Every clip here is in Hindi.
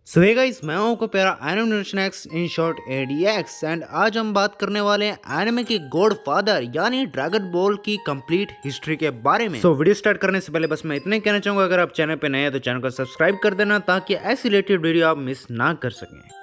सो हे गाइस, मैं हूं आपका प्यारा animation x in short ADX and आज हम बात करने वाले हैं एनिमे के गॉड फादर यानी ड्रैगन बॉल की कंप्लीट हिस्ट्री के बारे में। वीडियो स्टार्ट करने से पहले बस मैं इतना ही कहना चाहूंगा, अगर आप चैनल पे नए हैं तो चैनल को सब्सक्राइब कर देना ताकि ऐसी रिलेटेड वीडियो आप मिस ना कर सकें।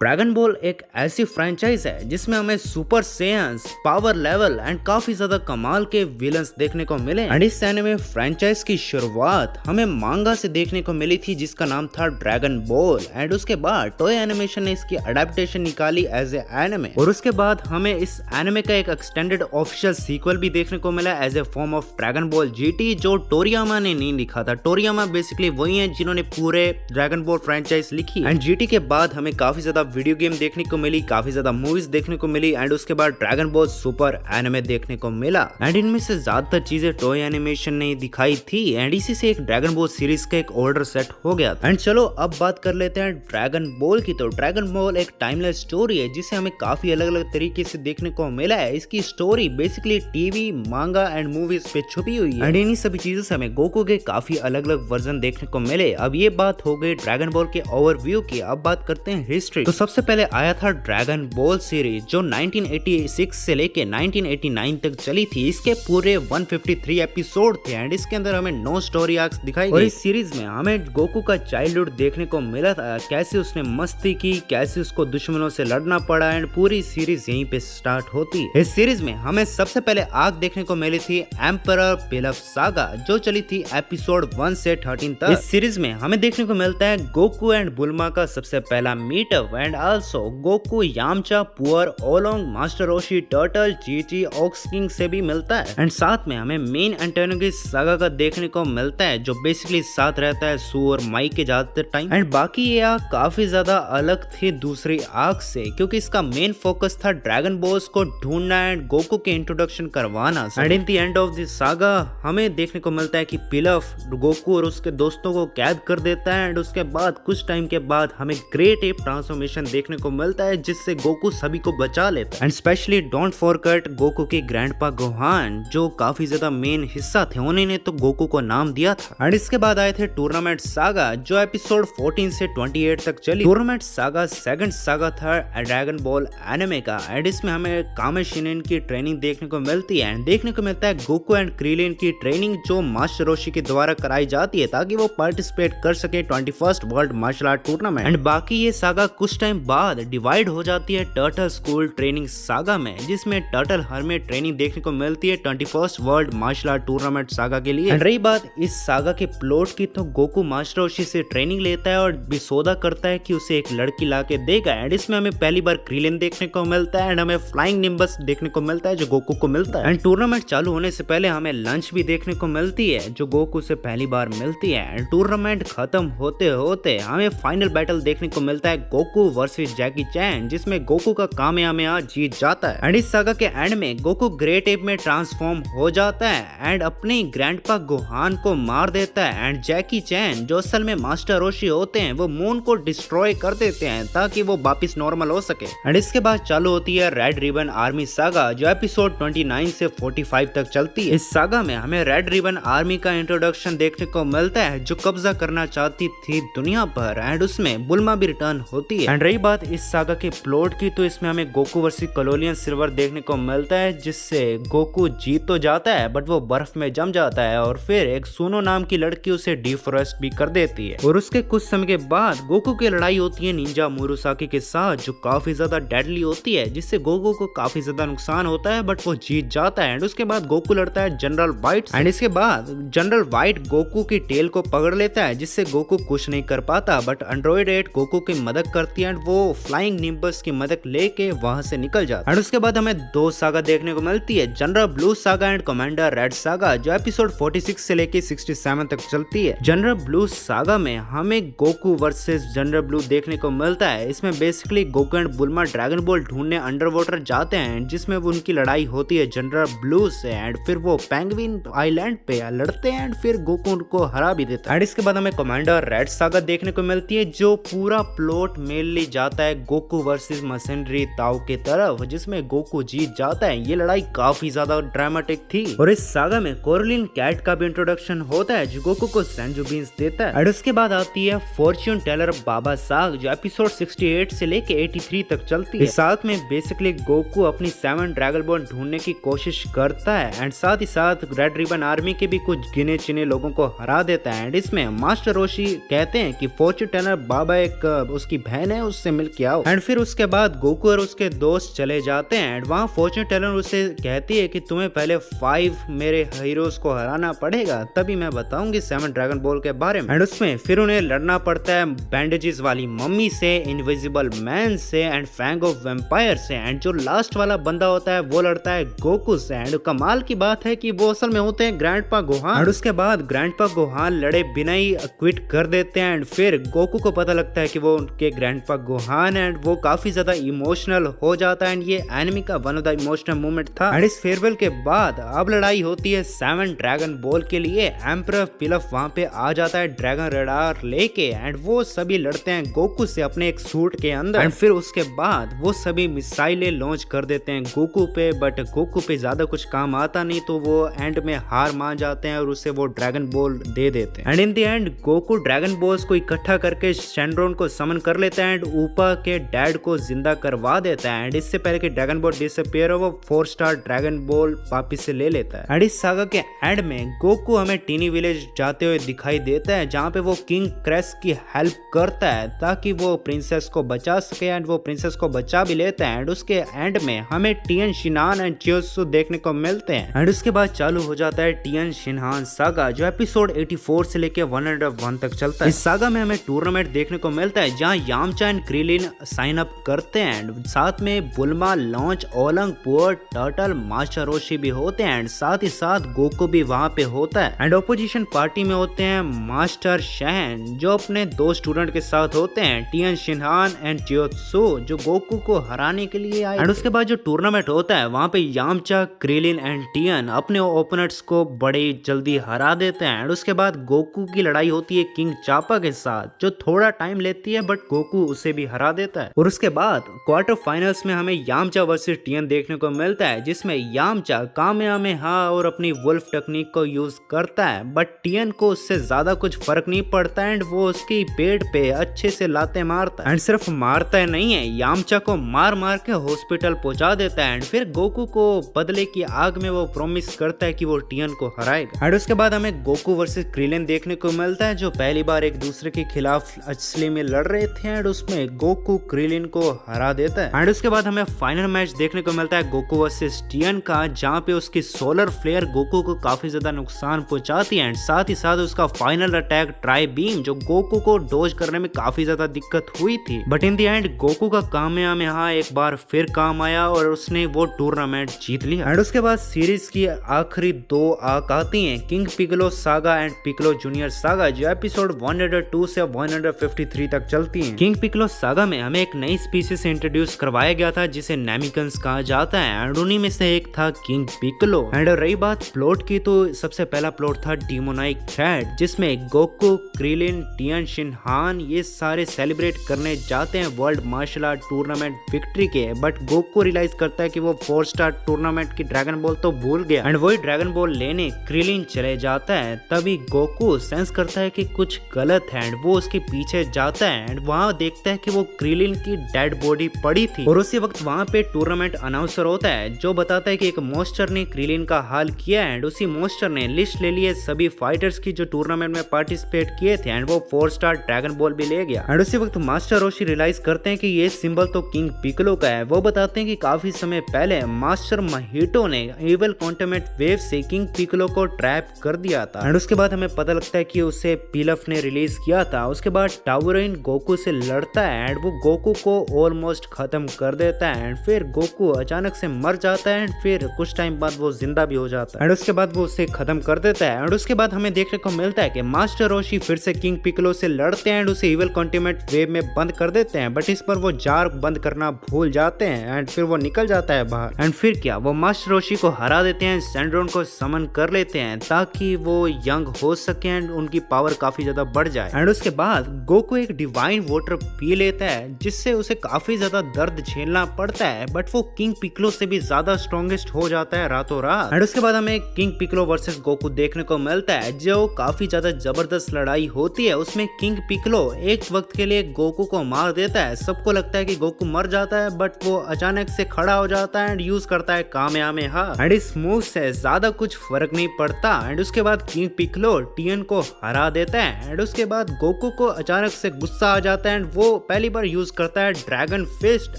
ड्रैगन बॉल एक ऐसी फ्रेंचाइज है जिसमें हमें सुपर सेयंस, पावर लेवल एंड काफी ज्यादा कमाल के विलन्स देखने को मिले। एंड इस एनिमे फ्रेंचाइज की शुरुआत हमें मांगा से देखने को मिली थी जिसका नाम था ड्रैगन बॉल। एंड उसके बाद टॉय एनिमेशन ने इसकी अडेप्टेशन निकाली एज ए एनिमे, और उसके बाद हमें इस एनिमे का एक एक्सटेंडेड ऑफिशियल सीक्वल भी देखने को मिला as a form of dragon ball GT, जो टोरियामा ने नहीं लिखा था। टोरियामा बेसिकली वही है जिन्होंने पूरे ड्रैगन बॉल फ्रेंचाइज लिखी। एंड जीटी के बाद हमें काफी ज्यादा वीडियो गेम देखने को मिली, काफी ज्यादा मूवीज देखने को मिली, एंड उसके बाद ड्रैगन बॉल सुपर एनिमे देखने को मिला। एंड इनमें से ज्यादातर चीजें टॉय एनिमेशन ने दिखाई थी एंड इसी से एक ड्रैगन बॉल सीरीज का एक ऑर्डर सेट हो गया था। एंड चलो अब बात कर लेते हैं ड्रैगन बॉल की। तो ड्रैगन बॉल एक टाइमलेस स्टोरी है जिसे हमें काफी अलग अलग तरीके से देखने को मिला है। इसकी स्टोरी बेसिकली टीवी, मांगा एंड मूवीज पे छुपी हुई है। एंड इन्हीं सभी चीजों से हमें गोकू के काफी अलग अलग वर्जन देखने को मिले। अब ये बात हो गई ड्रैगन बॉल के ओवरव्यू की। अब बात करते हैं हिस्ट्री। तो सबसे पहले आया था ड्रैगन बॉल सीरीज जो 1986 से लेके 1989 तक चली थी। इसके पूरे 153 एपिसोड थे एंड इसके अंदर हमें 9 स्टोरी आर्क्स दिखाई गई। और इस सीरीज में हमें गोकू का चाइल्डहुड देखने को मिला था, कैसे उसने मस्ती की, कैसे उसको दुश्मनों से लड़ना पड़ा। एंड पूरी सीरीज यहीं पे स्टार्ट होती है। इस सीरीज में हमें सबसे पहले आर्क देखने को मिली थी एम्परर पिलफ सागा, जो चली थी एपिसोड 1 से 13 तक। इस सीरीज में हमें देखने को मिलता है गोकू एंड बुल्मा का सबसे पहला meetup and also Goku, Yamcha, Puar, Oolong, Master Roshi, Turtle, Chichi, Ox King से भी मिलता है। एंड साथ में हमें मेन एंटेगोनिस्ट सागा का देखने को मिलता है जो बेसिकली साथ रहता है सू और माई के ज्यादातर टाइम। एंड बाकी ये आर्क काफी ज्यादा अलग थी दूसरी आर्क से क्योंकि इसका मेन फोकस था ड्रैगन बॉल्स को ढूंढना एंड गोकू के इंट्रोडक्शन करवाना। And in the end of the saga हमें देखने को मिलता है कि पिलफ गोकू और उसके दोस्तों को कैद कर देता है। एंड उसके बाद कुछ टाइम के बाद हमें ग्रेट एप ट्रांसफॉर्मेशन देखने को मिलता है जिससे गोकू सभी को बचा लेता है। And specially don't forget Goku के ग्रैंडपा गोहान जो काफी ज्यादा मेन हिस्सा थे, उन्होंने तो गोकू को नाम दिया था। एंड इसके बाद आए थे टूर्नामेंट सागा जो एपिसोड 14 से 28 तक चली। टूर्नामेंट सागा सेकंड सागा था ड्रैगन बॉल एनिमे का। एंड इसमें हमें कामे शिनेन की ट्रेनिंग देखने को मिलती है एंड देखने को मिलता है गोकू एंड क्रीलिन की ट्रेनिंग जो मास्टर रोशी के द्वारा कराई जाती है ताकि वो पार्टिसिपेट कर सके 21st world martial art tournament. And बाकी ये सागा कुछ टाइम बाद डिवाइड हो जाती है टर्टल स्कूल ट्रेनिंग सागा में, जिसमें टर्टल हर में ट्रेनिंग देखने को मिलती है 21st world martial art tournament saga के लिए। रही बात इस सागा के प्लॉट की, तो गोकू मास्टर रोशी से ट्रेनिंग लेता है और बिसोदा करता है कि उसे एक लड़की ला के देगा। एंड इसमें हमें पहली बार क्रीलिन देखने को मिलता है एंड हमें फ्लाइंग निम्बस देखने को मिलता है जो गोकू को मिलता है। एंड टूर्नामेंट चालू होने से पहले हमें लंच भी देखने को मिलती है जो गोकू से पहली बार मिलती है। एंड टूर्नामेंट खत्म होते होते हमें फाइनल बैटल देखने को मिलता है गोकू वर्सेस जैकी चैन, जिसमें गोकू का कामयाबियां जीत जाता है। एंड इस सागा के एंड में गोकू ग्रेट एप में ट्रांसफॉर्म हो जाता है एंड अपने ग्रैंडपा गोहान को मार देता है। एंड जैकी चैन जो असल में मास्टर रोशी होते हैं वो मून को डिस्ट्रॉय कर देते हैं ताकि वो वापस नॉर्मल हो सके। एंड इसके बाद चालू होती है रेड रिबन आर्मी सागा जो एपिसोड 29 से 45 तक चलती है। इस सागा में हमें रेड रिबन आर्मी का इंट्रोडक्शन देखने को मिलता है जो कब्जा करना चाहती थी दुनिया पर। एंड उसमें बुल्मा भी रिटर्न होती है। एंड रही बात इस सागा के प्लॉट की, तो इसमें हमें गोकू वर्सेस कोलोलियन सिल्वर देखने को मिलता है जिससे गोकू जीत तो जाता है बट वो बर्फ में जम जाता है और फिर एक सुनो नाम की लड़की उसे डिफॉरेस्ट भी कर देती है। और उसके कुछ समय के बाद गोकू की लड़ाई होती है निंजा मुरुसाकी के साथ जो काफी ज्यादा डेडली होती है जिससे गोकू को काफी ज्यादा नुकसान होता है बट वो जीत जाता है। एंड उसके बाद गोकू लड़ता है जनरल व्हाइट। एंड इसके बाद जनरल व्हाइट गोकू की टेल को पकड़ लेता है जिससे गोकू कुछ नहीं कर पाता बट एंड्रॉइड 8 गोकू की मदद करती है एंड वो फ्लाइंग निम्बस की मदद लेके वहां से निकल जाता है। एंड उसके बाद हमें 2 सागा देखने को मिलती है, general blue saga and commander red saga जो एपिसोड 46 से लेके 67 तक चलती है। जनरल ब्लू सागा में हमें गोकू वर्सेस जनरल ब्लू देखने को मिलता है। इसमें basically Goku and बुल्मा dragon ball ढूंढने अंडर वाटर जाते हैं जिसमें वो उनकी लड़ाई होती है जनरल ब्लू से। एंड फिर वो पेंगुइन आइलैंड पे लड़ते हैं एंड फिर गोकू उनको हरा भी देता है। एंड इसके बाद हमें कमांडर रेड सागा देखने को मिलती है जो पूरा प्लॉट मेनली फाइनली जाता है गोकू वर्सेस मशीनरी ताओ की तरफ, जिसमें गोकू जीत जाता है। ये लड़ाई काफी ज्यादा ड्रामेटिक थी और इस सागा में कोरलिन कैट का भी इंट्रोडक्शन होता है जो गोकू को सेंजू बीन्स देता है। और उसके बाद आती है फॉर्च्यून टेलर बाबा साग जो एपिसोड 68 से लेके 83 तक चलती है। इस साग में बेसिकली गोकू अपनी 7 ड्रैगन बॉल ढूंढने की कोशिश करता है एंड साथ ही साथ रेड रिबन आर्मी के भी कुछ गिने चुने लोगों को हरा देता है। एंड इसमें मास्टर रोशी कहते हैं कि फॉर्च्यून टेलर बाबा एक उसकी बहन है, उससे मिल के आओ। एंड फिर उसके बाद गोकू और उसके दोस्त चले जाते हैं एंड वहाँ फॉर्च्यून टेलर उसे कहती है कि तुम्हें पहले 5 मेरे हीरोज को हराना पड़ेगा, तभी मैं बताऊंगी 7 ड्रैगन बॉल के बारे में। एंड उसमें फिर उन्हें लड़ना पड़ता है बैंडेजेस वाली मम्मी से, इनविजिबल मैन से एंड फैंग ऑफ वैम्पायर से। एंड जो लास्ट वाला बंदा होता है वो लड़ता है गोकू से। एंड कमाल की बात है कि वो असल में होते हैं ग्रैंडपा गोहान। और उसके बाद ग्रैंडपा गोहान लड़े बिना ही क्विट कर देते हैं एंड फिर गोकू को पता लगता है कि वो उनके ग्रैंडपा गोहान एंड वो काफी ज्यादा इमोशनल हो जाता है। एंड ये एनिमी का one of the emotional moment था। एंड इस फेयरवेल के बाद अब लड़ाई होती है 7 ड्रैगन बॉल के लिए। एम्परर पिलफ वहां पे आ जाता है ड्रैगन रडार लेके एंड वो सभी लड़ते हैं गोकू से अपने एक सूट के अंदर। एंड फिर उसके बाद वो सभी मिसाइलें लॉन्च कर देते हैं गोकू पे, बट गोकू पे ज्यादा कुछ काम आता नहीं तो वो एंड में हार मान जाते हैं और उसे वो ड्रैगन बॉल दे देते हैं। And in the end Goku dragon balls को इकट्ठा करके शेनरॉन को समन कर लेता है एंड ऊपा के डैड को जिंदा करवा देता है। एंड इससे पहले कि ड्रैगन बॉल डिसअपीयर हो वो 4 स्टार ड्रैगन बॉल वापिस से ले लेता है। एंड इस सागा के एंड में गोकू हमें टीनी विलेज जाते हुए दिखाई देता है जहाँ पे वो किंग क्रेस की हेल्प करता है ताकि वो प्रिंसेस को बचा सके एंड वो प्रिंसेस को बचा भी लेता है। एंड उसके एंड में हमें टियन शिनान एंड चियोत्सु देखने को मिलते हैं। एंड उसके बाद चालू हो जाता है टियन शिनहान सागा जो एपिसोड 84 से लेके 101 तक चलता है। इस सागा में हमें टूर्नामेंट देखने को मिलता है जहाँ Yamcha and Krillin sign up करते हैं। साथ में Bulma, Launch, Oolong, Puar, turtle, master Roshi भी होते हैं एंड साथ ही साथ गोकू भी वहाँ पे होता है। एंड ओपोजिशन पार्टी में होते हैं मास्टर शहन जो अपने 2 स्टूडेंट के साथ होते हैं, टियन शिनहान एंड चियोत्सु जो गोकू को हराने के लिए आए। एंड उसके बाद जो टूर्नामेंट होता है वहाँ पे यामचा, क्रिलिन एंड टियन अपने ओपोनेंट्स को बड़े जल्दी हरा देते हैं। एंड उसके बाद गोकू की लड़ाई होती है किंग चापा के साथ जो थोड़ा टाइम लेती है बट गोकू उसे भी हरा देता है। और उसके बाद क्वार्टर फाइनल्स में हमें यामचा वर्सेस टियन देखने को मिलता है जिसमें यामचा कामेहामेहा और अपनी वुल्फ टेक्निक को यूज करता है बट टियन को उससे ज्यादा कुछ फर्क नहीं पड़ता एंड वो उसकी पेट पे अच्छे से लाते मारता है। एंड सिर्फ मारता है नहीं है, यामचा को मार मार के हॉस्पिटल पहुंचा देता है। एंड फिर गोकू को बदले की आग में वो प्रॉमिस करता है कि वो टियन को हराएगा। एंड उसके बाद हमें गोकू वर्सेस क्रिलिन देखने को मिलता है जो पहली बार एक दूसरे के खिलाफ असली में लड़ रहे थे एंड उसमें गोकू क्रिलिन को हरा देता है। एंड उसके बाद हमें फाइनल मैच देखने को मिलता है गोकू वर्सेस टियन का जहाँ पे उसकी सोलर फ्लेयर गोकू को काफी ज्यादा नुकसान पहुंचाती है एंड साथ ही साथ उसका फाइनल अटैक ट्राई बीम जो गोकू को डोज करने में काफी ज्यादा दिक्कत हुई थी but in the end Goku का कामेहामेहा एक बार फिर काम आया और उसने वो टूर्नामेंट जीत लिया। एंड उसके बाद सीरीज की आखिरी 2 आर्क आती हैं, king Piccolo saga and Piccolo junior saga जो एपिसोड 102 से 153 तक चलती हैं। किंग पिकलो सागा में हमें एक नई स्पीसीज इंट्रोड्यूस करवाया गया था जिसे नेमिकन्स कहा जाता है एंड उन्हीं में से एक था किंग पिकलो। एंड रही बात प्लॉट की तो सबसे पहला प्लॉट था डेमोनाइक थ्रेड जिसमें गोकू, क्रिलिन, टियन शिनहान ये सारे सेलिब्रेट करने जाते हैं world martial art tournament victory के बट गोकू रियलाइज करता है कि वो 4 स्टार टूर्नामेंट की ड्रैगन बॉल तो भूल गया एंड वही ड्रैगन बॉल लेने क्रिलिन चले जाता है। तभी गोकू सेंस करता है कि कुछ गलत है एंड वो उसके पीछे जाता है एंड वहाँ देखता है कि वो क्रिलिन की डेड बॉडी पड़ी थी। और उसी वक्त वहाँ पे टूर्नामेंट अनाउंसर होता है जो बताता है कि एक मोस्टर ने क्रिलिन का हाल किया एंड उसी मोस्टर ने लिस्ट ले लिए सभी फाइटर्स की जो टूर्नामेंट में पार्टिसिपेट किए थे एंड वो 4 स्टार ड्रैगन बॉल भी ले गया। एंड उसी वक्त मास्टर रोशी रियलाइज करते हैं कि ये सिंबल तो किंग पिकलो का है। वो बताते हैं कि काफी समय पहले मास्टर महिटो ने इविल कॉन्टेमेंट वेव से किंग पिकलो को ट्रैप कर दिया था एंड उसके बाद हमें पता लगता है कि उसे पिलफ ने रिलीज किया था। उसके बाद टावरिन गोकू से लड़ता है एंड वो गोकू को ऑलमोस्ट खत्म कर देता है एंड फिर गोकू अचानक से मर जाता है एंड फिर कुछ टाइम बाद वो जिंदा भी हो जाता है एंड उसके बाद वो उसे खत्म कर देता है। एंड उसके बाद हमें देखने को मिलता है कि मास्टर रोशी फिर से किंग पिकलो से लड़ते हैं एंड उसे इविल कॉन्टेमेंट वेव में बंद कर देते हैं बट इस पर वो जार बंद करना भूल जाते हैं एंड फिर वो निकल जाता है बाहर। एंड फिर क्या वो मास्टर रोशी को हरा देते हैं, सैंड्रोन को समन कर लेते हैं ताकि वो यंग हो सके एंड उनकी पावर काफी ज्यादा बढ़ जाए। एंड उसके बाद गोकू एक डिवाइन वाटर पी लेता है जिससे उसे काफी ज्यादा दर्द झेलना पड़ता है, बट वो किंग पिक्लो से भी ज्यादा स्ट्रॉन्गेस्ट हो जाता है रातों रात। एंड उसके बाद हमें किंग पिक्लो वर्सेस गोकू देखने को मिलता है जो काफी ज्यादा जबरदस्त लड़ाई होती है। उसमें किंग पिक्लो एक वक्त के लिए गोकू को मार देता है। सबको लगता है कि गोकू मर जाता है, बट वो अचानक से खड़ा हो जाता है एंड यूज करता है कामेहामेहा। एंड इस मूव से ज्यादा कुछ फर्क नहीं पड़ता। एंड उसके बाद किंग पिक्लो टियन को हरा देता है। एंड उसके बाद गोकू को अचानक से गुस्सा आ जाता है एंड वो पहली बार यूज करता है ड्रैगन फिस्ट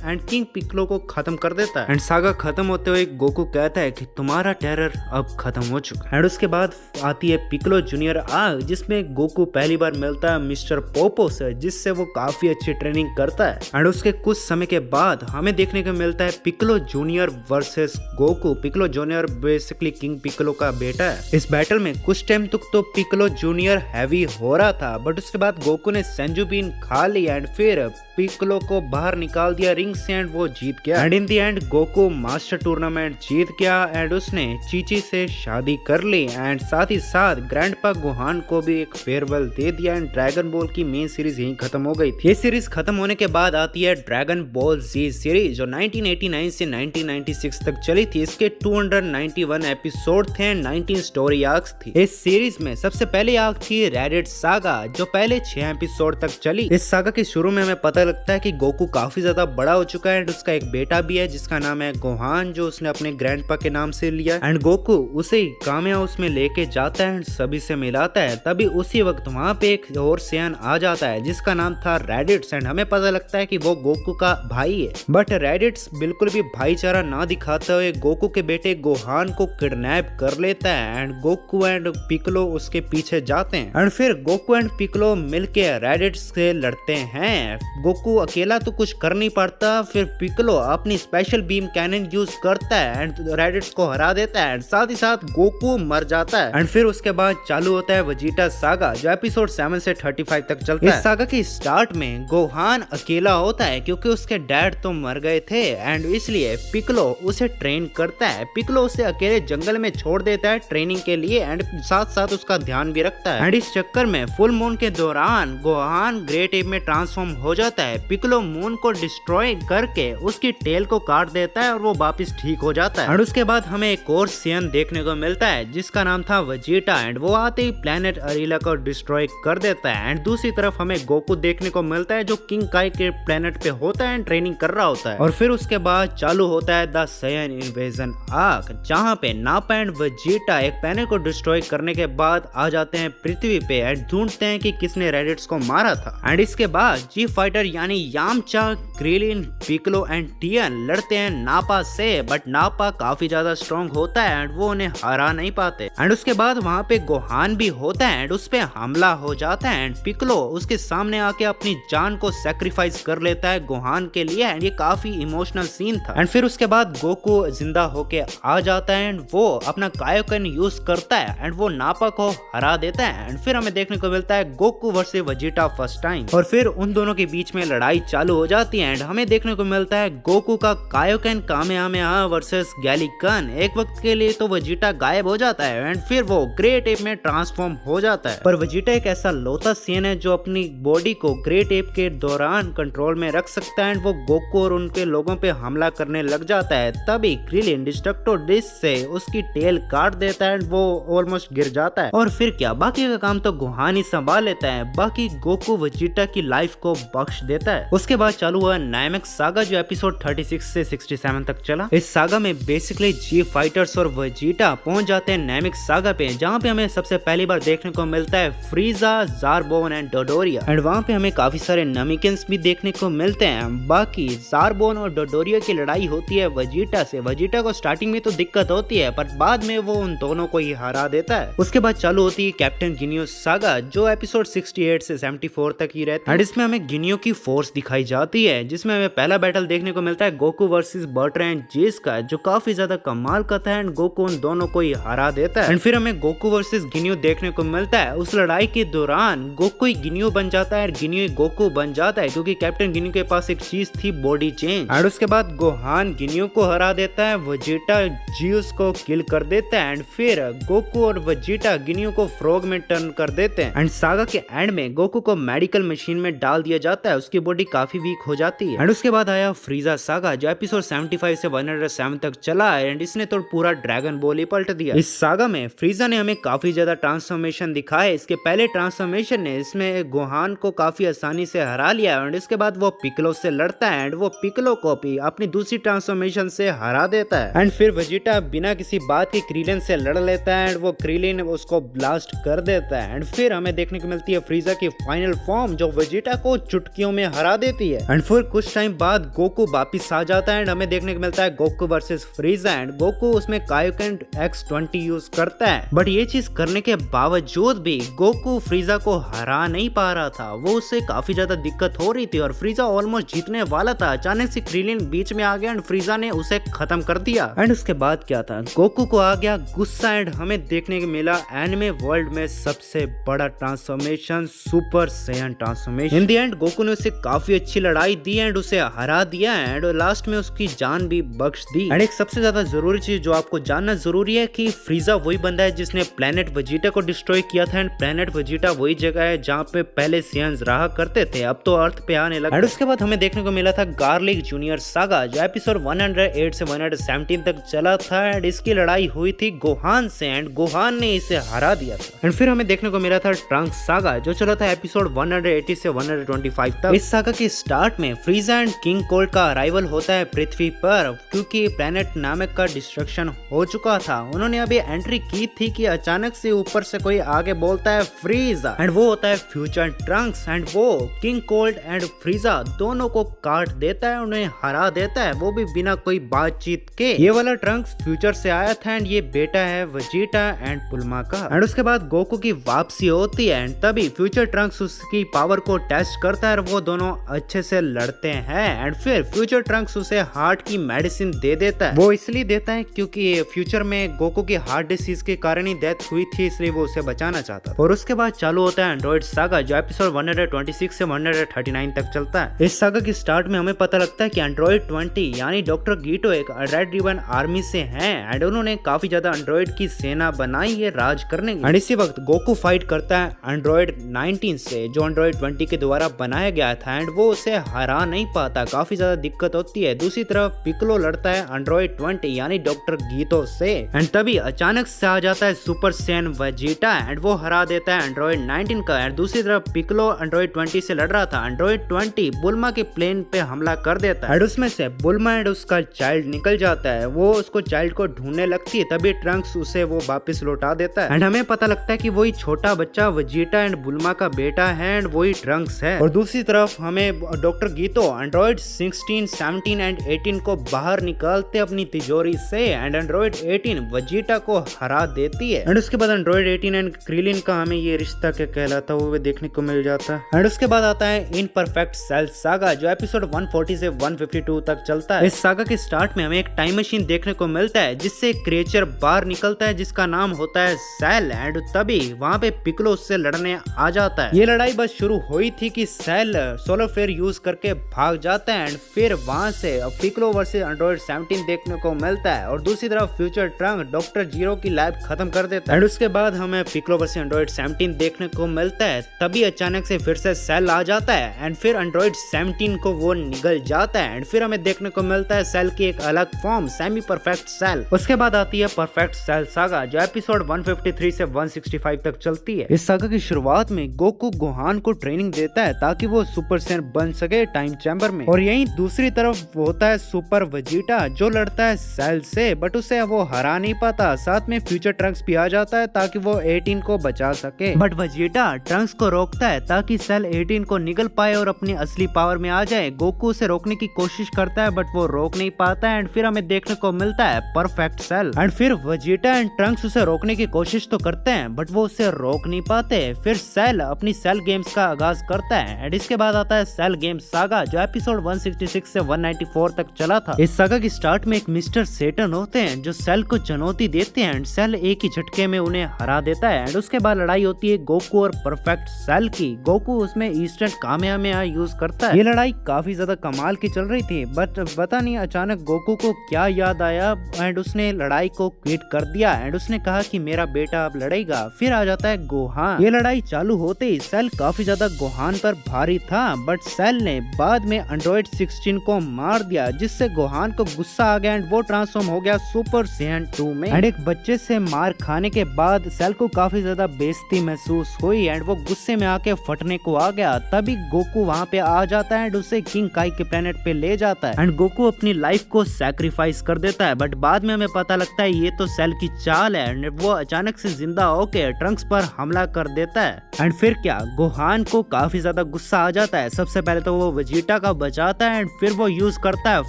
एंड किंग पिक्लो को खत्म कर देता है। एंड सागा खत्म होते हुए गोकू कहता है कि तुम्हारा टेरर अब खत्म हो चुका है। एंड उसके बाद आती है पिक्लो जूनियर आर्क जिसमें गोकू पहली बार मिलता है मिस्टर पोपो से, जिससे वो काफी अच्छी ट्रेनिंग करता है। एंड उसके कुछ समय के बाद हमें देखने को मिलता है Piccolo junior versus Goku. Piccolo junior basically king Piccolo का बेटा है। इस बैटल में कुछ टाइम तक तो पिक्लो जूनियर हैवी हो रहा था, बट उसके बाद गोकू ने सेंजुबीन खा ली एंड फिर पिक्लो को बाहर निकाल दिया रिंग से एंड वो जीत गया। And in the end Goku master tournament जीत गया एंड उसने चीची से शादी कर ली एंड साथ ही साथ ग्रैंडपा गोहान को भी एक फेयरवेल दे दिया। एंड ड्रैगन बॉल की मेन सीरीज यहीं खत्म हो गई थी। ये सीरीज खत्म होने के बाद आती है ड्रैगन बॉल जी सीरीज जो 1989 से 1996 तक चली थी। इसके 291 एपिसोड थे, 19 स्टोरी आर्क्स थी। इस सीरीज में सबसे पहले आर्क थी रेडिट सागा जो पहले 6 एपिसोड तक चली। इस सागा के शुरू में हमें पता लगता है कि गोकू काफी ज्यादा बड़ा हो चुका है एंड उसका एक बेटा भी है जिसका नाम है गोहान जो उसने अपने ग्रैंडपा के नाम से लिया। एंड गोकू उसे कामे हाउस में लेके जाता है एंड सभी से मिलाता है। तभी उसी वक्त वहाँ पे एक और सेयन आ जाता है जिसका नाम था रेडिट्स एंड हमें पता लगता है कि वो गोकू का भाई है। बट रेडिट्स बिल्कुल भी भाईचारा ना दिखाते हुए गोकू के बेटे गोहान को किडनैप कर लेता है एंड गोकू एंड पिक्लो उसके पीछे जाते हैं। एंड फिर गोकू एंड पिक्लो मिलके रेडिट्स से लड़ते हैं। गोकू अकेला तो कुछ कर नहीं पाता, फिर पिक्लो अपनी स्पेशल बीम कैनन यूज करता है एंड रेडिट्स को हरा देता है एंड साथ ही साथ गोकू मर जाता है। एंड फिर उसके बाद चालू होता है वेजिटा सागा जो एपिसोड 7 से 35 तक चलता है। इस सागा के स्टार्ट में गोहान अकेला होता है क्योंकि उसके डैड तो मर गए थे एंड इसलिए पिक्लो उसे ट्रेन करता है। पिक्लो उसे अकेले जंगल में छोड़ देता है ट्रेनिंग के लिए एंड साथ साथ उसका ध्यान भी रखता है। एंड इस चक्कर में फुल मून के दौरान गोहान ग्रेट एप में ट्रांसफॉर्म हो जाता है। पिक्लो मून को डिस्ट्रॉय करके उसकी टेल को काट देता है और वो वापस ठीक हो जाता है। और उसके बाद हमें एक और सेयन देखने को मिलता है जिसका नाम था वेजिटा एंड वो आते ही प्लेनेट अरीला को डिस्ट्रॉय कर देता है। एंड दूसरी तरफ हमें गोकू देखने को मिलता है जो किंग काई के प्लेनेट पे होता है एंड ट्रेनिंग कर रहा होता है। और फिर उसके बाद चालू होता है द सैयन इन्वेजन आर्क जहाँ पे नापा एंड वेजिटा एक प्लेनेट को डिस्ट्रॉय करने के बाद आ जाते हैं पृथ्वी पे एंड ढूंढते हैं कि किसने रेडिट्स को मारा था। एंड इसके बाद जी फाइटर यानी यामचा, क्रिलिन, पिक्लो एंड टियन लड़ते हैं नापा से, बट नापा काफी ज्यादा स्ट्रॉन्ग होता है एंड वो उन्हें हरा नहीं पाते। एंड उसके बाद वहाँ पे गोहान भी होता है एंड उस पे हमला हो जाता है एंड पिक्लो उसके सामने आके अपनी जान को सैक्रिफाइस कर लेता है गोहान के लिए एंड ये काफी इमोशनल सीन था। एंड फिर उसके बाद गोकू जिंदा होके आ जाता है एंड वो अपना कायोकन यूज करता है एंड वो नापा को हरा देता है। एंड फिर हमें देखने को मिलता है Goku versus Vegeta first time और फिर उन दोनों के बीच में लड़ाई चालू हो जाती है एंड हमें देखने को मिलता है गोकू का कायोकन कामेहामेहा वर्सेस गैलिकन। एक वक्त के लिए तो वेजिटा गायब हो जाता है एंड फिर वो ग्रेट एप में ट्रांसफॉर्म हो जाता है। पर वेजिटा एक ऐसा लौता सेयन है जो अपनी बॉडी को ग्रेट एप के दौरान कंट्रोल में रख सकता है एंड वो गोकू और उनके लोगों पे हमला करने लग जाता है। तभी क्रिलिन डिस्ट्रक्टो डिस्क से उसकी टेल काट देता है एंड वो ऑलमोस्ट गिर जाता है। और फिर क्या, बाकी का काम तो गोहान ही संभाल लेता है। बाकी गोकू वेजिटा की लाइफ को बख्श देता है। उसके बाद चालू हुआ नाइमेक्स सागा जो एपिसोड 36 से 67 तक चला। इस सागा में बेसिकली जी फाइटर्स और वेजिटा पहुंच जाते हैं नाइमेक्स सागा पे जहाँ पे हमें सबसे पहली बार देखने को मिलता है फ्रीजा, ज़ारबोन एंड डोडोरिया एंड वहाँ पे हमें काफी सारे नमिकेंस भी देखने को मिलते हैं। बाकी ज़ारबोन और डोडोरिया की लड़ाई होती है वेजिटा से। वेजिटा को स्टार्टिंग में तो दिक्कत होती है पर बाद में वो उन दोनों को ही हरा देता है। उसके बाद चालू होती है कैप्टन गिनियो सागा जो एपिसोड 68 से 74 तक ही रहती है। इसमें हमें गिनियो की फोर्स दिखाई जाती है जिसमें हमें पहला बैटल देखने को मिलता है गोकू वर्सेस बर्टर एंड जीस का जो काफी ज्यादा कमाल का था एंड गोकू उन दोनों को ही हरा देता है। एंड फिर हमें गोकू वर्सेस गिनियो देखने को मिलता है। उस लड़ाई के दौरान गोकू ही गिनियो बन जाता है और गिनियो ही गोकू बन जाता है क्योंकि कैप्टन गिनियो के पास एक चीज थी बॉडी चेंज। और उसके बाद गोहान गिनियो को हरा देता है, वेजिटा जियोस को किल कर देता है एंड फिर गोकू और वेजिटा गिनियो को फ्रॉग में टर्न कर देते हैं। एंड सागा के एंड में गोकू को मेडिकल मशीन में डाल दिया दिया जाता है उसकी बॉडी काफी वीक हो जाती है। एंड उसके बाद आया फ्रीजा सागा जो एपिसोड 75 से 107 तक चला है एंड इसने तो पूरा ड्रैगन बॉल ही पलट दिया। इस सागा में फ्रीजा ने हमें काफी ज्यादा ट्रांसफॉर्मेशन दिखाए। इसके पहले ट्रांसफॉर्मेशन ने इसमें गोहान को काफी आसानी से हरा लिया एंड इसके बाद वो पिकलो से लड़ता है एंड वो पिकलो को भी अपनी दूसरी ट्रांसफॉर्मेशन से हरा देता है। एंड फिर वेजिटा बिना किसी बात के क्रीलिन से लड़ लेता है एंड वो क्रीलिन उसको ब्लास्ट कर देता है। एंड फिर हमें देखने को मिलती है फ्रीजा की फाइनल फॉर्म जो वेजिटा को चुटकियों में हरा देती है। एंड फिर कुछ टाइम बाद गोकू वापिस आ जाता है एंड हमें देखने को मिलता है गोकू वर्सेस फ्रीजा एंड गोकू उसमें कायोकेन X20 यूज करता है। बट ये चीज करने के बावजूद भी गोकू फ्रीजा को हरा नहीं पा रहा था। वो उससे काफी ज्यादा दिक्कत हो रही थी और फ्रीजा ऑलमोस्ट जीतने वाला था। अचानक से क्रीलिन बीच में आ गया एंड फ्रीजा ने उसे खत्म कर दिया। एंड उसके बाद क्या था, गोकू को आ गया गुस्सा एंड हमें देखने को मिला एनिमे वर्ल्ड में सबसे बड़ा transformation super Saiyan transformation. In the end Goku ने उसे काफी अच्छी लड़ाई दी एंड उसे हरा दिया एंड लास्ट में उसकी जान भी बख्श दी। एंड एक सबसे ज्यादा जरूरी चीज जो आपको जानना जरूरी है कि फ्रीजा वही बंदा है जिसने प्लेनेट वेजिटा को डिस्ट्रॉय किया था एंड प्लेनेट वेजिटा वही जगह है जहाँ पे पहले सियंस रहा करते थे, अब तो अर्थ पे आने लगा। एंड उसके बाद हमें देखने को मिला था गार्लिक जूनियर सागा जो एपिसोड 108 से 117 तक चला था एंड इसकी लड़ाई हुई थी गोहान से एंड गोहान ने इसे हरा दिया था। एंड फिर हमें देखने को मिला था ट्रंक्स सागा जो चला था एपिसोड 180 से 125 तक। इस सागा के स्टार्ट में फ्रीजा एंड किंग कोल्ड का अराइवल होता है पृथ्वी पर क्योंकि प्लेनेट नामक का डिस्ट्रक्शन हो चुका था। उन्होंने अभी एंट्री की थी कि अचानक से ऊपर से कोई आगे बोलता है फ्रीजा एंड वो होता है फ्यूचर ट्रंक्स एंड वो किंग कोल्ड एंड फ्रीजा दोनों को काट देता है, उन्हें हरा देता है, वो भी बिना कोई बातचीत के। ये वाला ट्रंक्स फ्यूचर से आया था एंड ये बेटा है वेजिटा एंड बुल्मा का। एंड उसके बाद गोकू की वापसी होती है एंड तभी फ्यूचर ट्रंक्स उसकी पावर को टेस्ट करता है और वो दोनों अच्छे से लड़ते हैं। एंड फिर फ्यूचर ट्रंक्स उसे हार्ट की मेडिसिन दे देता है। वो इसलिए देता है क्योंकि फ्यूचर में गोकू की हार्ट डिसीज के कारण ही डेथ हुई थी, इसलिए वो उसे बचाना चाहता था। और उसके बाद चालू होता है एंड्रॉइड सागा जो एपिसोड 126 से 139 तक चलता है। इस सागा की स्टार्ट में हमें पता लगता है कि एंड्रॉइड 20 यानी डॉक्टर गीटो एक रेड रिबन आर्मी से हैं एंड उन्होंने काफी ज्यादा एंड्रॉइड की सेना बनाई है राज करने की। एंड इसी वक्त गोकू फाइट करता है एंड्रॉइड 19 से जो एंड्रॉइड 20 के द्वारा बनाया गया था एंड वो उसे हरा नहीं पाता, काफी ज्यादा दिक्कत होती है। दूसरी तरफ पिकलो लड़ता है एंड्रॉइड 20 यानी डॉक्टर गीतो से एंड तभी अचानक से आ जाता है सुपर सैयन वेजिटा एंड वो हरा देता है एंड्रॉइड 19 का। एंड दूसरी तरफ पिकलो एंड्रॉइड 20 से लड़ रहा था, एंड्रॉइड 20 बुल्मा के प्लेन पे हमला कर देता है एंड उसमें से बुल्मा एंड उसका चाइल्ड निकल जाता है। वो उसको चाइल्ड को ढूंढने लगती है, तभी ट्रंक्स उसे वो वापस लौटा देता है एंड हमें पता लगता है कि वही छोटा बच्चा वेजिटा एंड बुल्मा का बेटा है एंड वही ट्रंक्स है। और दूसरी तरफ हमें डॉक्टर गीतो एंड्रॉइड 16, 17 एंड 18 को बाहर निकालते अपनी तिजोरी से एंड एंड्रॉइड 18 वेजिटा को हरा देती है। एंड उसके बाद एंड्रॉइड 18 एंड क्रीलिन का हमें ये रिश्ता क्या कहलाता है वो भी देखने को मिल जाता है। एंड उसके बाद आता है इनपरफेक्ट सेल सागा जो एपिसोड 140 से 152 तक चलता है। इस सागा के स्टार्ट में हमें एक टाइम मशीन देखने को मिलता है जिससे एक क्रिएचर बाहर निकलता है जिसका नाम होता है सेल एंड तभी वहाँ पे पिकलो उससे लड़ने आ जाता है। ये लड़ाई बस शुरू हुई थी कि सेल सोलर फ्लेयर यूज करके भाग जाता है एंड फिर वहाँ से पिकलो वर्सेस एंड्रॉइड 17 देखने को मिलता है और दूसरी तरफ फ्यूचर ट्रंक डॉक्टर जीरो की लैब खत्म कर देता है। एंड उसके बाद हमें पिकलो वर्सेस एंड्रॉइड 17 देखने को मिलता है, तभी अचानक से फिर से सेल आ जाता है एंड फिर एंड्रॉइड 17 को वो निगल जाता है एंड फिर हमें देखने को मिलता है सेल की एक अलग फॉर्म सेमी परफेक्ट सेल। उसके बाद आती है परफेक्ट सेल सागा जो एपिसोड 153 से 165 तक चलती है। इस सागा की शुरुआत में गोकू गोहान को ट्रेनिंग देता है ताकि वो सुपर सैयन बन सके टाइम चैम्बर में और यहीं दूसरी तरफ होता है सुपर वेजिटा जो लड़ता है सेल से बट उसे वो हरा नहीं पाता। साथ में फ्यूचर ट्रंक्स भी आ जाता है ताकि वो 18 को बचा सके बट वेजिटा ट्रंक्स को रोकता है ताकि सेल 18 को निगल पाए और अपनी असली पावर में आ जाए। गोकू उसे रोकने की कोशिश करता है बट वो रोक नहीं पाता एंड फिर हमें देखने को मिलता है परफेक्ट सेल एंड फिर वेजिटा एंड ट्रंक्स उसे रोकने की कोशिश तो करते हैं बट वो उसे रोक नहीं पाते। फिर सेल अपनी सेल गेम्स का आगाज करता है एंड इसके बाद आता है सेल गेम सागा जो एपिसोड 166 से 194 तक चला था। इस सागा की स्टार्ट में एक मिस्टर सेटन होते हैं जो सेल को चुनौती देते हैं एंड सेल एक ही झटके में उन्हें हरा देता है एंड उसके बाद लड़ाई होती है गोकू और परफेक्ट सेल की। गोकू उसमें ईस्टर्न कामयामेया यूज करता है। ये लड़ाई काफी ज्यादा कमाल की चल रही थी बट पता नहीं अचानक गोकू को क्या याद आया एंड उसने लड़ाई को क्विट कर दिया एंड उसने कहा कि मेरा बेटा अब लड़ेगा। फिर आ जाता है गोहान। ये लड़ाई चालू होते ही सेल काफी ज्यादा गोहान पर भारी था, बट सेल ने बाद में एंड्रॉइड 16 को मार दिया, जिससे गोहान को गुस्सा आ गया एंड वो ट्रांसफॉर्म हो गया सुपर सैयन 2 में। एंड एक बच्चे से मार खाने के बाद सेल को काफी ज्यादा बेइज्जती महसूस हुई एंड वो गुस्से में आके फटने को आ गया। तभी गोकू वहाँ पे आ जाता है एंड उसे किंग काई के प्लेनेट पे ले जाता है एंड गोकू अपनी लाइफ को सैक्रिफाइस कर देता है। बट बाद में हमें पता लगता है ये तो सेल की चाल है एंड वो अचानक से जिंदा होके ट्रंक्स पर हमला कर देता है। एंड फिर क्या, गोहान को काफी ज्यादा गुस्सा आ जाता है। सबसे पहले तो वो वेजिटा का बचाता है एंड फिर वो यूज करता है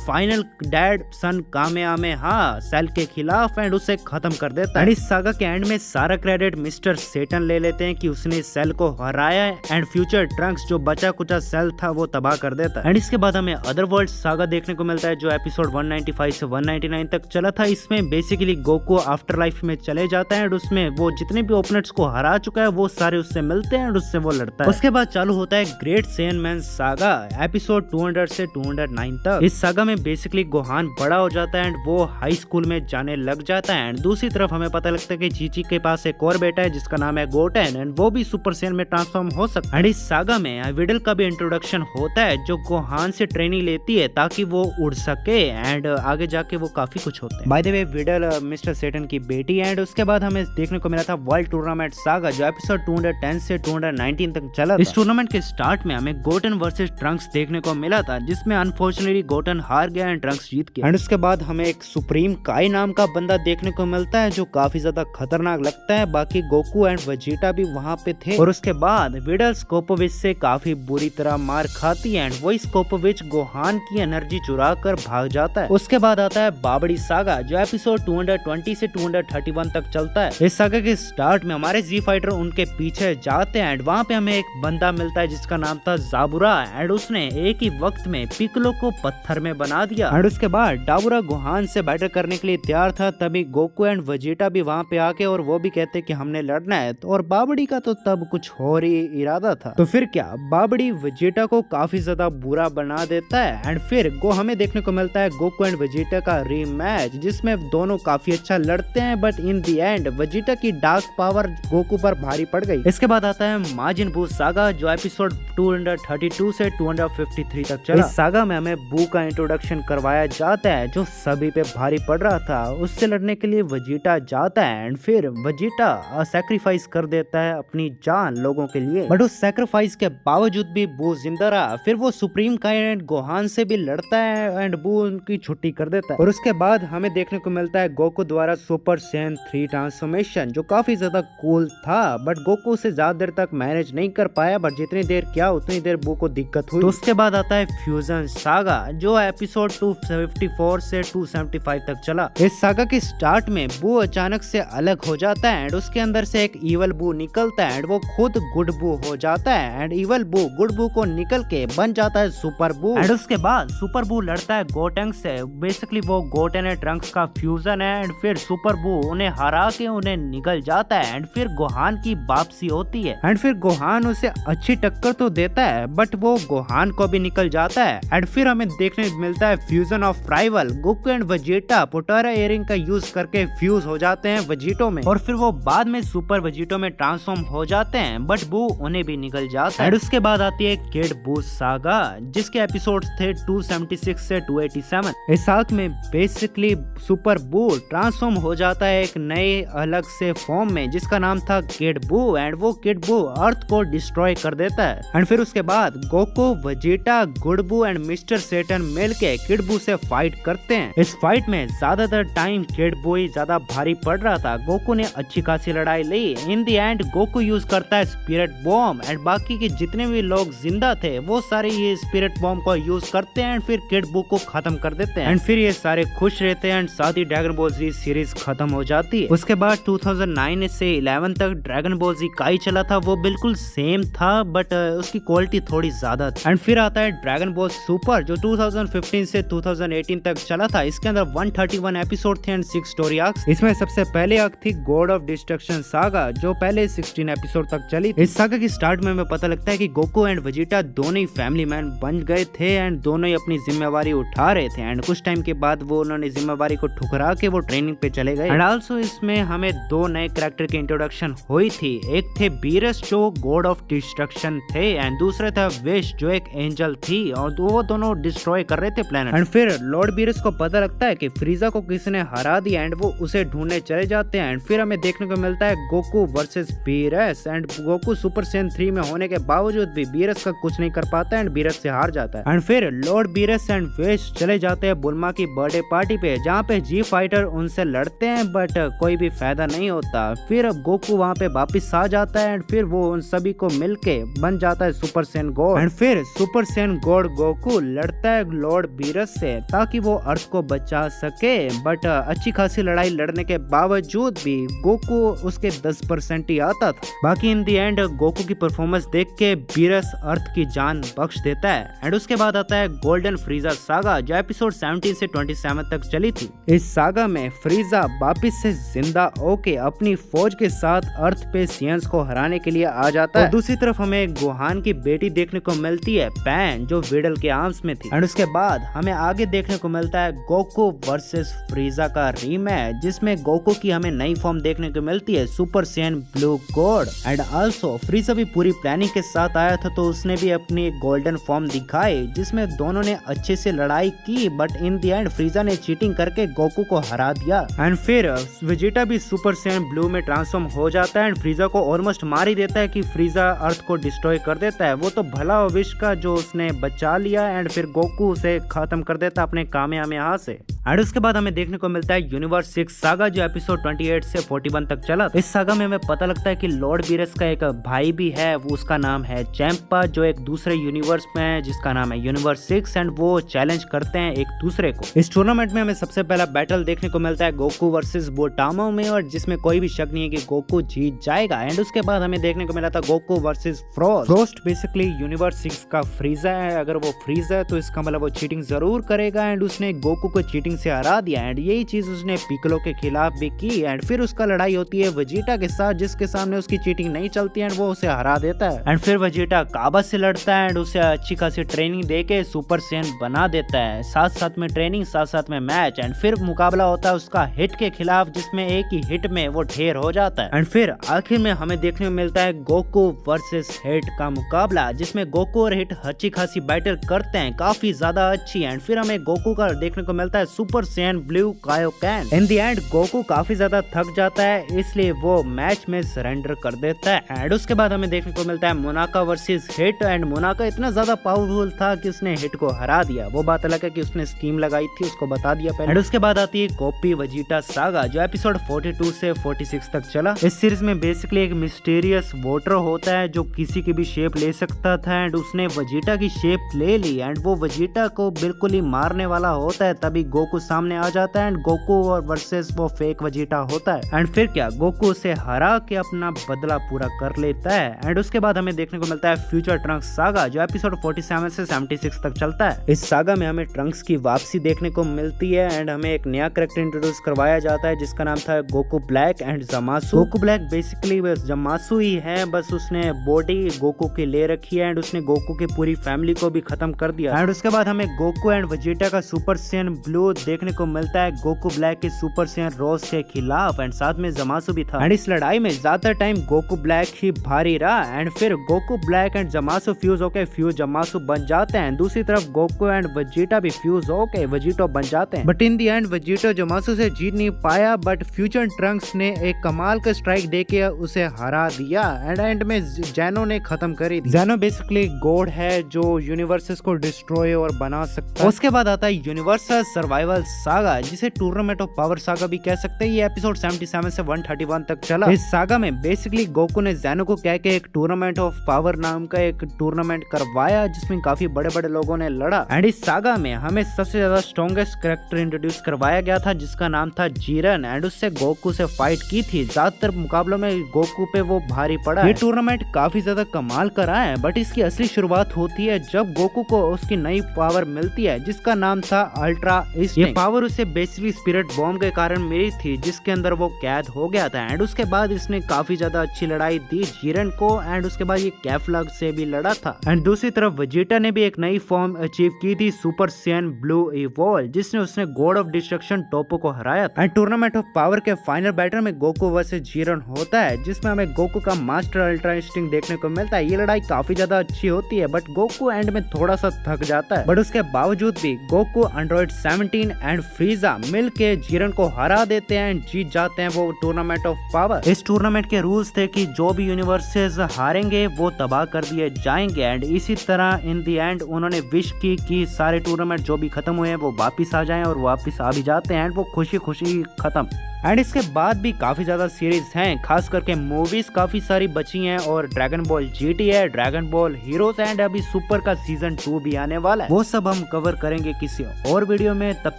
फाइनल डैड सन कामेहामेहा सेल के खिलाफ एंड उसे खत्म कर देता है। इस सागा के एंड में सारा क्रेडिट मिस्टर सेटन ले लेते हैं कि उसने सेल को हराया एंड फ्यूचर ट्रंक्स जो बचा कुचा सेल था वो तबाह कर देता है। एंड इसके बाद हमें अदरवर्ल्ड सागा देखने को मिलता है जो एपिसोड 195 से 199 तक चला था। इसमें बेसिकली गोकू आफ्टर लाइफ में चले जाता है एंड उसमें वो जितने भी ओपोनेंट्स को हरा चुका है वो सारे उससे मिलते हैं और उससे वो लड़ता है। उसके बाद चालू होता है great Saiyan man saga episode 200 से 209 तक। इस सागा में बेसिकली गोहान बड़ा हो जाता है एंड वो हाई स्कूल में जाने लग जाता है एंड दूसरी तरफ हमें पता लगता है कि चीची के पास एक और बेटा है जिसका नाम है गोटेन एंड वो भी सुपर सैयन में ट्रांसफॉर्म हो सकता है। एंड इस सागा में विडल का भी इंट्रोडक्शन होता है जो गोहान से ट्रेनिंग लेती है ताकि वो उड़ सके एंड आगे जाके वो काफी कुछ होते हैं। By the way Videl mister Satan की बेटी एंड उसके बाद हमें देखने को मिला था वर्ल्ड टूर्नामेंट सागा जो एपिसोड 210 से 219 तक चला था। इस टूर्नामेंट के स्टार्ट में हमें गोटेन वर्सेस ट्रंक्स देखने को मिला था जिसमें अनफॉर्चुनेटली गोटेन हार गया एंड ट्रंक्स जीत गया। एंड उसके बाद हमें एक सुप्रीम काई नाम का बंदा देखने को मिलता है जो काफी ज्यादा खतरनाक लगता है। बाकी गोकू एंड वेजिटा भी वहाँ पे थे और उसके बाद विडल स्कोपोविच से काफी बुरी तरह मार खाती है एंड वही स्कोपोविच गोहान की एनर्जी चुरा कर भाग जाता है। उसके बाद आता है बाबड़ी सागा जो एपिसोड 220 से 231 तक चलता है। इस सागा के स्टार्ट में हमारे जी फाइटर उनके पीछे जाते हैं एंड वहाँ पे हमें एक बंदा मिलता है जिसका नाम था जाबुरा एंड उसने एक ही वक्त में पिकलो को पत्थर में बना दिया। एंड उसके बाद डाबुरा गोहान से बैटल करने के लिए तैयार था। तभी गोकू एंड वेजिटा भी वहाँ पे आके और वो भी कहते कि हमने लड़ना है तो और बाबड़ी का तो तब कुछ और ही इरादा था। तो फिर क्या, बाबड़ी वेजिटा को काफी ज्यादा बुरा बना देता है एंड फिर हमें देखने को मिलता है गोकू एंड वेजिटा का रीमैच जिसमें दोनों काफी अच्छा लड़ते हैं but in the and Vegeta की डार्क पावर गोकू पर भारी पड़ गई। इसके बाद आता है माजिन बू सागा जो एपिसोड 232 से 253 तक चला। इस सागा में हमें बू का इंट्रोडक्शन करवाया जाता है जो सभी पे भारी पड़ रहा था। उससे लड़ने के लिए वेजिटा जाता है एंड फिर वेजिटा सैक्रिफाइस कर देता है अपनी जान लोगों के लिए बट उस सैक्रिफाइस के बावजूद भी बू जिंदा रहा। फिर वो सुप्रीम काई एंड गोहान से भी लड़ता है एंड बू उनकी छुट्टी कर देता है। और उसके बाद हमें देखने को मिलता है गोकू द्वारा सुपर सैयन 3 ट्रांसफॉर्मेशन जो काफी ज्यादा कूल था बट गोकू से ज्यादा देर तक मैनेज नहीं कर पाया बट जितनी देर किया उतनी देर बू को दिक्कत हुई। तो उसके बाद आता है फ्यूजन सागा जो एपिसोड 254 से 275 तक चला। इस सागा के स्टार्ट में बू अचानक से अलग हो जाता है एंड उसके अंदर से एक इवल बू निकलता है एंड वो खुद गुड बू हो जाता है एंड इवल बू गुड बू को निकल के बन जाता है सुपर बू। एंड उसके बाद सुपर बू लड़ता है गोटेंग से। बेसिकली वो गोटेन एंड ट्रंक्स का फ्यूजन है एंड फिर सुपर बू उन्हें हरा के उन्हें निकल जाता है एंड फिर गोहान की वापसी होती है एंड फिर गोहान उसे अच्छी टक्कर तो देता है बट वो गोहान को भी निकल जाता है एंड फिर हमें देखने मिलता है fusion of rival. Goku and Vegeta पोटारा earring का यूज करके फ्यूज हो जाते हैं वेजिटो में और फिर वो बाद में सुपर वेजिटो में ट्रांसफॉर्म हो जाते हैं बट बू उन्हें भी निकल जाता है। एंड उसके बाद आती है किड बू सागा जिसके एपिसोड थे 276 से 287। इस साग में बेसिकली सुपर बू ट्रांसफॉर्म हो जाता है एक नए अलग से फॉर्म में जिसका नाम था किड बू एंड वो किड बू अर्थ को डिस्ट्रॉय कर देता है। एंड फिर उसके बाद गोकू वेजिटा गुड बू एंड मिस्टर सेटन मिलके किड बू से फाइट करते हैं। इस फाइट में ज्यादातर टाइम किड बू ही ज्यादा भारी पड़ रहा था। गोकू ने अच्छी खासी लड़ाई ली। इन दी एंड गोकू यूज करता है स्पिरिट बॉम्ब एंड बाकी के जितने भी लोग जिंदा थे वो सारे ये स्पिरिट बॉम्ब को यूज करते हैं एंड फिर किड बू को खत्म कर देते हैं एंड फिर ये सारे खुश रहते हैं एंड साथ ही ड्रैगन बॉल जी सीरीज खत्म हो जाती है। उसके बाद 2009 से 11 तक ड्रैगन बॉल जी काई चला था वो बिल्कुल सेम था बट उसकी क्वालिटी थोड़ी ज्यादा थी। एंड फिर आता है ड्रैगन बॉल सुपर जो 2015 से 2018 तक चला था। इसके अंदर 131 एपिसोड थे एंड 6 स्टोरी आर्क्स। इसमें सबसे पहले आर्क थी गॉड ऑफ डिस्ट्रक्शन सागा जो पहले 16 एपिसोड तक चली। इस सागा की स्टार्ट में हमें पता लगता है कि गोकू एंड वेजिटा दोनों ही फैमिली मैन बन गए थे एंड दोनों ही अपनी जिम्मेवारी उठा रहे थे एंड कुछ टाइम के बाद वो उन्होंने जिम्मेवारी को ठुकरा के वो ट्रेनिंग पे चले गए। एंड आल्सो इसमें हमें दो नए कैरेक्टर की इंट्रोडक्शन हुई थी। एक थे बीरस जो गॉड ऑफ डिस्ट्रक्शन थे रे एंड दूसरे थे विश जो एक एंजल थी और वो दोनों डिस्ट्रॉय कर रहे थे प्लेनेट। एंड फिर लॉर्ड बीरस को पता लगता है कि फ्रीजा को किसी ने हरा दिया एंड वो उसे ढूंढने चले जाते हैं। एंड फिर हमें देखने को मिलता है Goku versus Beerus and Goku super Saiyan 3 में होने के बावजूद भी बीरस का कुछ नहीं कर पाता एंड बीरस से हार जाता है। एंड फिर लॉर्ड बीरस एंड विश चले जाते हैं बुल्मा की बर्थडे पार्टी पे जहाँ पे जी फाइटर उनसे लड़ते हैं बट कोई भी फायदा नहीं होता। फिर अब गोकू वहाँ पे वापिस आ जाता है एंड फिर वो उन सभी को मिलके बन जाता है सुपर सैयन गॉड। एंड फिर सुपर सैयन गॉड गोकू लड़ता है लॉर्ड बीरस से ताकि वो अर्थ को बचा सके बट अच्छी खासी लड़ाई लड़ने के बावजूद भी गोकू उसके 10% ही आता था। बाकी इन दी एंड गोकू की परफॉर्मेंस देख के बीरस अर्थ की जान बख्श देता है। एंड उसके बाद आता है गोल्डन फ्रीजा सागा जो एपिसोड 17 से 27 तक चली थी। इस सागा में फ्रीजा वापिस से जिंदा होके अपनी फौज के साथ अर्थ पे सियंस को हराने के लिए आ जाता है। दूसरी तरफ हमें गोहान की बेटी देखने को मिलती है पैन जो विडल के आर्म्स में थी। एंड उसके बाद हमें आगे देखने को मिलता है गोकू वर्सेस फ्रीजा का रीमैच जिसमें गोकू की हमें नई फॉर्म देखने को मिलती है super Saiyan blue god. And also Frieza भी पूरी प्लानिंग के साथ आया था तो उसने भी अपनी गोल्डन फॉर्म दिखाई जिसमें दोनों ने अच्छे से लड़ाई की बट इन दी एंड फ्रीजा ने चीटिंग करके गोकू को हरा दिया। एंड फिर वेजिटा भी सुपर सैयन ब्लू में ट्रांसफॉर्म हो जाता है एंड फ्रीजा को ऑलमोस्ट मार ही देता है कि फ्रीजा अर्थ को डिस्ट्रॉय कर देता है। वो तो भला विश का जो उसने बचा लिया एंड फिर गोकू उसे खत्म कर देता अपने कामयामेहा से। एंड उसके बाद हमें देखने को मिलता है यूनिवर्स 6 सागा जो एपिसोड 28 से 41 तक चला। इस सागा में हमें पता लगता है कि लॉर्ड बीरस का एक भाई भी है वो उसका नाम है चैंपा जो एक दूसरे यूनिवर्स में है जिसका नाम है यूनिवर्स 6 एंड वो चैलेंज करते हैं एक दूसरे को। इस टूर्नामेंट में हमें सबसे पहला बैटल देखने को मिलता है गोकू वर्सेस बोटामो में और जिसमें कोई भी शक नहीं है कि गोकू जीत जाएगा। एंड उसके बाद हमें देखने को मिला था Goku versus frost. Frost basically universe 6 का फ्रीजा है। अगर वो फ्रीज है तो इसका मतलब वो चीटिंग जरूर करेगा एंड उसने गोकू को चीटिंग से हरा दिया एंड यही चीज उसने पिकलो के खिलाफ भी की। एंड फिर उसका लड़ाई होती है वेजिटा के साथ जिसके सामने उसकी चीटिंग नहीं चलती एंड वो उसे हरा देता है। एंड फिर वेजिटा काबा से लड़ता है एंड उसे अच्छी खासी ट्रेनिंग देके सुपर सैयन बना देता है। साथ साथ में ट्रेनिंग साथ साथ में मैच एंड फिर मुकाबला होता है उसका हिट के खिलाफ जिसमें एक ही हिट में वो ढेर हो जाता है। एंड फिर आखिर में हमें देखने को मिलता है गोकू वर्सेस हिट का मुकाबला जिसमें गोकू और हिट अच्छी खासी बैटल करते हैं काफी ज्यादा अच्छी। एंड फिर हमें गोकू का देखने को मिलता है super Saiyan blue Kaioken. In the end Goku काफी ज्यादा थक जाता है इसलिए वो मैच में सरेंडर कर देता है। एंड उसके बाद हमें देखने को मिलता है मोनाका वर्सेस हिट एंड मोनाका इतना ज्यादा पावरफुल था कि उसने हिट को हरा दिया। वो बात अलग है कि उसने स्कीम लगाई थी उसको बता दिया पहले। एंड उसके बाद आती है कॉपी वेजिटा सागा जो एपिसोड 42 से 46 तक चला। इस सीरीज में बेसिकली एक मिस्टीरियस वोटर होता है जो किसी की भी शेप ले सकता था एंड उसने वेजिटा की शेप ले ली एंड वो वेजिटा को बिल्कुल ही मारने वाला होता है। तभी गोकू सामने आ जाता है एंड गोकू और वर्सेस वो फेक वेजिटा होता है। एंड फिर क्या गोकू उसे हरा के अपना बदला पूरा कर लेता है। एंड उसके बाद हमें देखने को मिलता है फ्यूचर ट्रंक्स सागा जो एपिसोड 47 से 76 तक चलता है। इस सागा में हमें ट्रंक्स की वापसी देखने को मिलती है एंड हमें एक नया कैरेक्टर इंट्रोड्यूस करवाया जाता है जिसका नाम था Goku black and Zamasu. Goku black basically Zamasu ही है बस उसने बॉडी गोकू की ले रखी है एंड उसने गोकू की पूरी फैमिली को भी खत्म कर दिया। एंड उसके बाद हमें गोकू एंड वेजिटा का सुपर सैयन ब्लू देखने को मिलता है गोकू ब्लैक के सुपर सैयन रोज के खिलाफ एंड साथ में जमासु भी था। एंड इस लड़ाई में ज्यादा टाइम गोकू ब्लैक ही भारी रहा एंड फिर Goku black and Zamasu fuse होके फ्यूज जमासु बन जाते हैं। दूसरी तरफ गोकू एंड वेजिटा भी फ्यूज होके वेजिटो बन जाते हैं but in the end Vegito Zamasu से जीत नहीं पाया बट फ्यूचर ट्रंक्स ने एक कमाल का स्ट्राइक देके उसे हरा दिया एंड एंड में जैनो ने खत्म करी दी। जैनो बेसिकली गॉड है जो यूनिवर्सेस को डिस्ट्रॉय और बना सकता है। उसके बाद आता है यूनिवर्सल सर्वाइवल सागा जिसे टूर्नामेंट ऑफ पावर सागा भी कह सकते हैं। ये एपिसोड 77 से 131 तक चला। इस सागा में बेसिकली गोकू ने जैनो को कह के एक टूर्नामेंट ऑफ पावर नाम का एक टूर्नामेंट करवाया जिसमें काफी बड़े बड़े लोगों ने लड़ा। एंड इस सागा में हमें सबसे ज्यादा स्ट्रॉन्गेस्ट कैरेक्टर इंट्रोड्यूस करवाया गया था जिसका नाम था जीरन एंड उससे गोकू से फाइट की थी। ज्यादातर मुकाबलों में गोकू पे वो भारी पड़ा। ये टूर्नामेंट काफी ज्यादा कमाल का रहा है बट इसकी असली शुरुआत होती है जब गोकू को उसकी नई पावर मिलती है जिसका नाम था अल्ट्रा ये पावर उसे बेसिकली स्पिरिट बॉम्ब के कारण मिली थी जिसके अंदर वो कैद हो गया था। एंड उसके बाद इसने काफी ज्यादा अच्छी लड़ाई दी जीरन को। एंड उसके बाद ये कैफ्लग से भी लड़ा था। एंड दूसरी तरफ वेजिटा ने भी एक नई फॉर्म अचीव की थी, सुपर सैयन ब्लू इवॉल्व, जिसने उसने गॉड ऑफ डिस्ट्रक्शन टोपो को हराया था। एंड टूर्नामेंट ऑफ पावर के फाइनल बैटल में गोकू वर्सेस जीरन होता है जिसमें हमें गोकू का मास्टर अल्ट्रा इंस्टिंक्ट देखने को मिलता है। ये लड़ाई काफी ज्यादा अच्छी होती है बट गोकू एंड में थोड़ा सा थक जाता है। बट उसके बावजूद भी गोकू, एंड्रॉइड 17 एंड फ्रीजा मिल के जीरन को हरा देते हैं एंड जीत जाते हैं वो टूर्नामेंट ऑफ पावर। इस टूर्नामेंट के रूल्स थे कि जो भी यूनिवर्सेस हारेंगे वो तबाह कर दिए जाएंगे। एंड इसी तरह इन दी एंड उन्होंने विश की कि सारे टूर्नामेंट जो भी खत्म हुए हैं वो वापिस आ जाएं और वापिस आ भी जाते हैं। एंड वो खुशी खुशी खत्म। एंड इसके बाद भी काफी ज्यादा सीरीज हैं, खास करके मूवीज काफी सारी बची हैं और ड्रैगन बॉल जीटी है, ड्रैगन बॉल हीरोज एंड अभी सुपर का सीजन 2 भी आने वाला है। वो सब हम कवर करेंगे किसी और वीडियो में। तब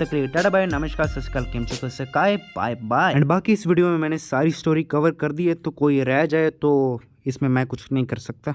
तक के लिए टाटा बाय, नमस्कार, सत श्री अकाल, किमचो से काय, बाय बाय। एंड बाकी इस वीडियो में मैंने सारी स्टोरी कवर कर दी है, तो कोई रह जाए तो इसमें मैं कुछ नहीं कर सकता।